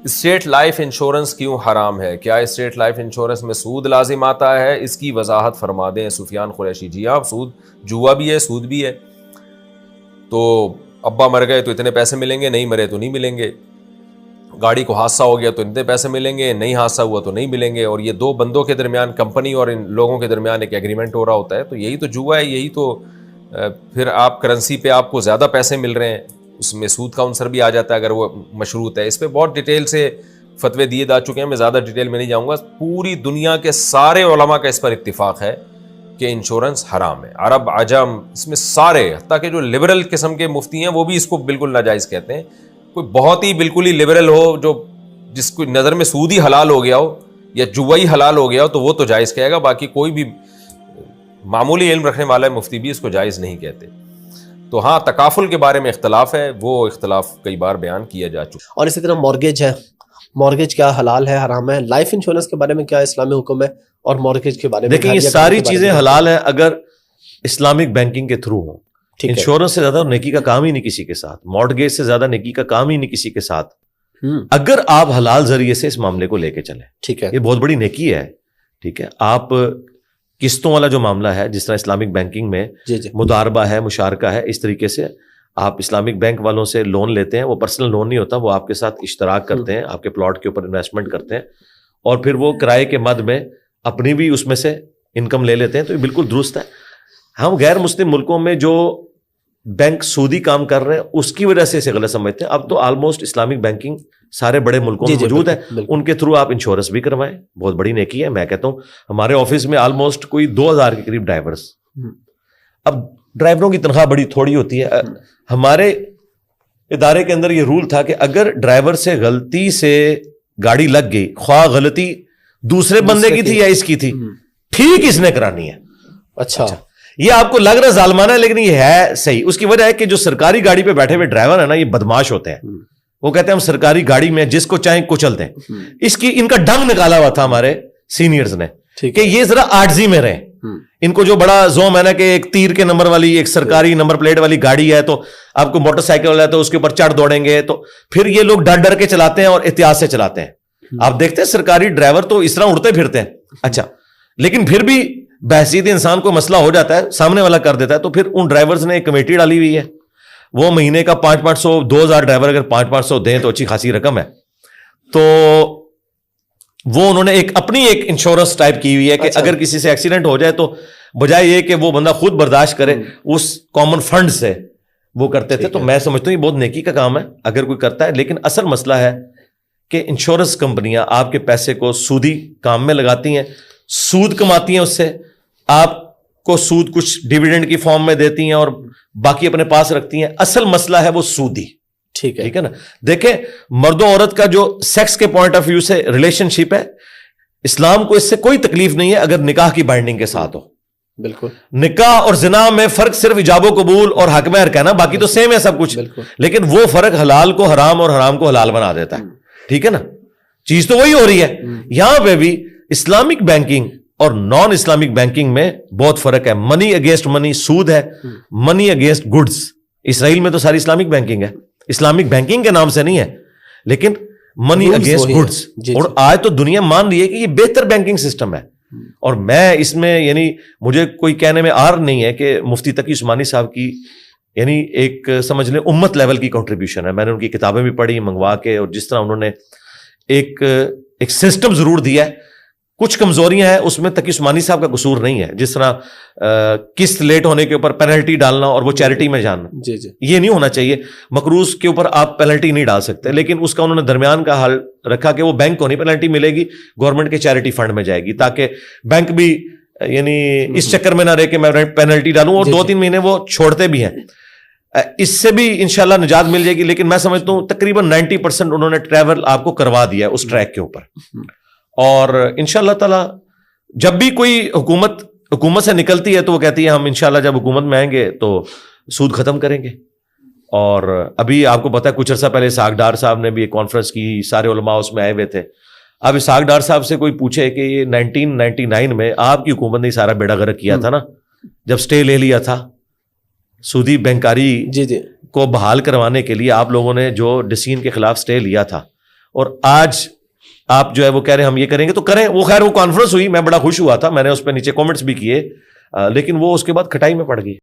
State life insurance کیوں حرام ہے؟ کیا اسٹیٹ لائف انشورنس میں سود لازم آتا ہے؟ اس کی وضاحت فرما دیں سفیان قریشی۔ جی ہاں، سود جوا بھی ہے، سود بھی ہے۔ تو ابا مر گئے تو اتنے پیسے ملیں گے، نہیں مرے تو نہیں ملیں گے۔ گاڑی کو حادثہ ہو گیا تو اتنے پیسے ملیں گے، نہیں حادثہ ہوا تو نہیں ملیں گے۔ اور یہ دو بندوں کے درمیان، کمپنی اور ان لوگوں کے درمیان ایک ایگریمنٹ ہو رہا ہوتا ہے۔ تو یہی تو جوا ہے، یہی تو پھر آپ کرنسی پہ آپ کو زیادہ پیسے مل رہے ہیں، اس میں سود کا عنصر بھی آ جاتا ہے اگر وہ مشروط ہے۔ اس پہ بہت ڈیٹیل سے فتوے دیے جا چکے ہیں، میں زیادہ ڈیٹیل میں نہیں جاؤں گا۔ پوری دنیا کے سارے علماء کا اس پر اتفاق ہے کہ انشورنس حرام ہے۔ عرب، عجم، اس میں سارے، حتیٰ کہ جو لبرل قسم کے مفتی ہیں وہ بھی اس کو بالکل ناجائز کہتے ہیں۔ کوئی بہت ہی بالکل ہی لبرل ہو، جو جس کو نظر میں سود ہی حلال ہو گیا ہو یا جوا ہی حلال ہو گیا ہو، تو وہ تو جائز کہے گا، باقی کوئی بھی معمولی علم رکھنے والا مفتی بھی اس کو جائز نہیں کہتے۔ تو ہاں، تکافل کے بارے میں اختلاف ہے، وہ اختلاف کئی بار بیان کیا جا چکا۔ اور اسی طرح مورگیج ہے، مورگیج کیا حلال ہے حرام ہے؟ لائف انشورنس کے بارے میں کیا اسلامی حکم ہے؟ اور مورگیج کے بارے میں دیکھیں، یہ ساری چیزیں حلال ہیں اگر اسلامک بینکنگ کے تھرو ہوں۔ انشورنس سے زیادہ نیکی کا کام ہی نہیں کسی کے ساتھ، مورگیج سے زیادہ نیکی کا کام ہی نہیں کسی کے ساتھ، اگر آپ حلال ذریعے سے اس معاملے کو لے کے چلیں۔ ٹھیک ہے، یہ بہت بڑی نیکی ہے۔ ٹھیک ہے، آپ قسطوں والا جو معاملہ ہے، جس طرح اسلامک بینکنگ میں مداربہ ہے، مشارکہ ہے، اس طریقے سے آپ اسلامک بینک والوں سے لون لیتے ہیں، وہ پرسنل لون نہیں ہوتا، وہ آپ کے ساتھ اشتراک کرتے ہیں، آپ کے پلاٹ کے اوپر انویسٹمنٹ کرتے ہیں، اور پھر وہ کرائے کے مد میں اپنی بھی اس میں سے انکم لے لیتے ہیں۔ تو یہ بالکل درست ہے۔ ہم غیر مسلم ملکوں میں جو بینک سودی کام کر رہے ہیں اس کی وجہ سے اسے غلط سمجھتے ہیں۔ اب تو آلموسٹ اسلامک بینکنگ سارے بڑے ملکوں میں موجود ہے، ان کے تھرو آپ انشورنس بھی کروائیں، بہت بڑی نیکی ہے۔ میں کہتا ہوں ہمارے آفس میں آلموسٹ کوئی 2000 کے قریب ڈرائیورز۔ اب ڈرائیوروں کی تنخواہ بڑی تھوڑی ہوتی ہے۔ ہمارے ادارے کے اندر یہ رول تھا کہ اگر ڈرائیور سے غلطی سے گاڑی لگ گئی، خواہ غلطی دوسرے بندے کی تھی یا اس کی تھی، ٹھیک اس نے کرانی ہے۔ اچھا، یہ آپ کو لگ رہا ہے ظالمانہ ہے، لیکن یہ ہے صحیح۔ اس کی وجہ ہے کہ جو سرکاری گاڑی پہ بیٹھے ہوئے ڈرائیور ہیں نا، یہ بدماش ہوتے ہیں۔ وہ کہتے ہیں ہم سرکاری گاڑی میں جس کو چاہیں کچل دیں۔ ان کا ڈنگ نکالا ہوا تھا ہمارے سینئرز نے کہ یہ ذرا عاجزی میں رہیں۔ ان کو جو بڑا زوم ہے نا کہ ایک تیر کے نمبر والی، ایک سرکاری نمبر پلیٹ والی گاڑی ہے تو آپ کو موٹر سائیکل والا ہے تو اس کے اوپر چڑھ دوڑیں گے، تو پھر یہ لوگ ڈر ڈر کے چلاتے ہیں اور احتیاط سے چلاتے ہیں۔ آپ دیکھتے ہیں سرکاری ڈرائیور تو اس طرح اڑتے پھرتے ہیں، اچھا، لیکن پھر بھی بحثیت انسان کو مسئلہ ہو جاتا ہے، سامنے والا کر دیتا ہے، تو پھر ان ڈرائیورز نے ایک کمیٹی ڈالی ہوئی ہے، وہ مہینے کا 500 2000 ڈرائیور اگر 500 دیں تو اچھی خاصی رقم ہے۔ تو وہ انہوں نے اپنی ایک انشورنس ٹائپ کی ہوئی ہے کہ اگر کسی سے ایکسیڈنٹ ہو جائے تو بجائے یہ کہ وہ بندہ خود برداشت کرے، اس کامن فنڈ سے وہ کرتے تھے۔ تو میں سمجھتا ہوں یہ بہت نیکی کا کام ہے اگر کوئی کرتا ہے، لیکن اصل مسئلہ ہے کہ انشورنس کمپنیاں آپ کے پیسے کو سودی کام میں لگاتی ہیں، سود کماتی ہیں، اس سے آپ کو سود کچھ ڈیویڈنڈ کی فارم میں دیتی ہیں اور باقی اپنے پاس رکھتی ہیں۔ اصل مسئلہ ہے وہ سودی۔ ٹھیک ہے نا؟ دیکھیں، مرد و عورت کا جو سیکس کے پوائنٹ آف ویو سے ریلیشن شپ ہے، اسلام کو اس سے کوئی تکلیف نہیں ہے اگر نکاح کی بائنڈنگ کے ساتھ ہو۔ بالکل، نکاح اور زنا میں فرق صرف ایجاب و قبول اور حق مہر کا ہے نا، باقی تو سیم ہے سب کچھ، لیکن وہ فرق حلال کو حرام اور حرام کو حلال بنا دیتا ہے۔ ٹھیک ہے نا؟ چیز تو وہی ہو رہی ہے۔ یہاں پہ بھی اسلامک بینکنگ اور نان اسلامک بینکنگ میں بہت فرق ہے۔ منی اگینسٹ منی سود ہے، منی اگینسٹ گڈز۔ اسرائیل میں تو ساری اسلامک بینکنگ ہے، اسلامک بینکنگ کے نام سے نہیں ہے، لیکن منی اگینسٹ گڈز۔ اور آج تو دنیا مان رہی ہے کہ یہ بہتر بینکنگ سسٹم ہے۔ اور میں اس میں یعنی مجھے کوئی کہنے میں آر نہیں ہے کہ مفتی تقی عثمانی صاحب کی یعنی ایک سمجھ لیں امت لیول کی کنٹریبیوشن ہے۔ میں نے ان کی کتابیں بھی پڑھی منگوا کے، اور جس طرح انہوں نے ایک سسٹم ضرور دیا ہے، کچھ کمزوریاں ہیں اس میں، تقی عثمانی صاحب کا قصور نہیں ہے، جس طرح قسط لیٹ ہونے کے اوپر پینلٹی ڈالنا اور وہ چیریٹی میں جاننا، یہ نہیں ہونا چاہیے۔ مقروض کے اوپر آپ پینلٹی نہیں ڈال سکتے، لیکن اس کا انہوں نے درمیان کا حل رکھا کہ وہ بینک کو نہیں پینلٹی ملے گی، گورنمنٹ کے چیریٹی فنڈ میں جائے گی، تاکہ بینک بھی یعنی اس چکر میں نہ رہے کہ میں پینلٹی ڈالوں، اور 2-3 مہینے وہ چھوڑتے بھی ہیں۔ اس سے بھی انشاءاللہ نجات مل جائے گی، لیکن میں سمجھتا ہوں تقریباً 90% انہوں نے ٹریول آپ کو کروا دیا ہے اس ٹریک کے اوپر۔ اور انشاءاللہ تعالی جب بھی کوئی حکومت سے نکلتی ہے تو وہ کہتی ہے ہم انشاءاللہ جب حکومت میں آئیں گے تو سود ختم کریں گے۔ اور ابھی آپ کو پتا ہے کچھ عرصہ پہلے اسحاق ڈار صاحب نے بھی ایک کانفرنس کی، سارے علماء اس میں آئے ہوئے تھے۔ اب اسحاق ڈار صاحب سے کوئی پوچھے کہ یہ 1999 میں آپ کی حکومت نے سارا بیڑا غرق کیا تھا نا، جب سٹے لے لیا تھا سودی بینکاری کو بحال کروانے کے لیے، آپ لوگوں نے جو ڈسین کے خلاف سٹے لیا تھا اور آج آپ جو ہے وہ کہہ رہے ہیں ہم یہ کریں گے تو کریں. وہ خیر وہ کانفرنس ہوئی, میں بڑا خوش ہوا تھا, میں نے اس پہ نیچے کامنٹس بھی کیے, لیکن وہ اس کے بعد کھٹائی میں پڑ گئی.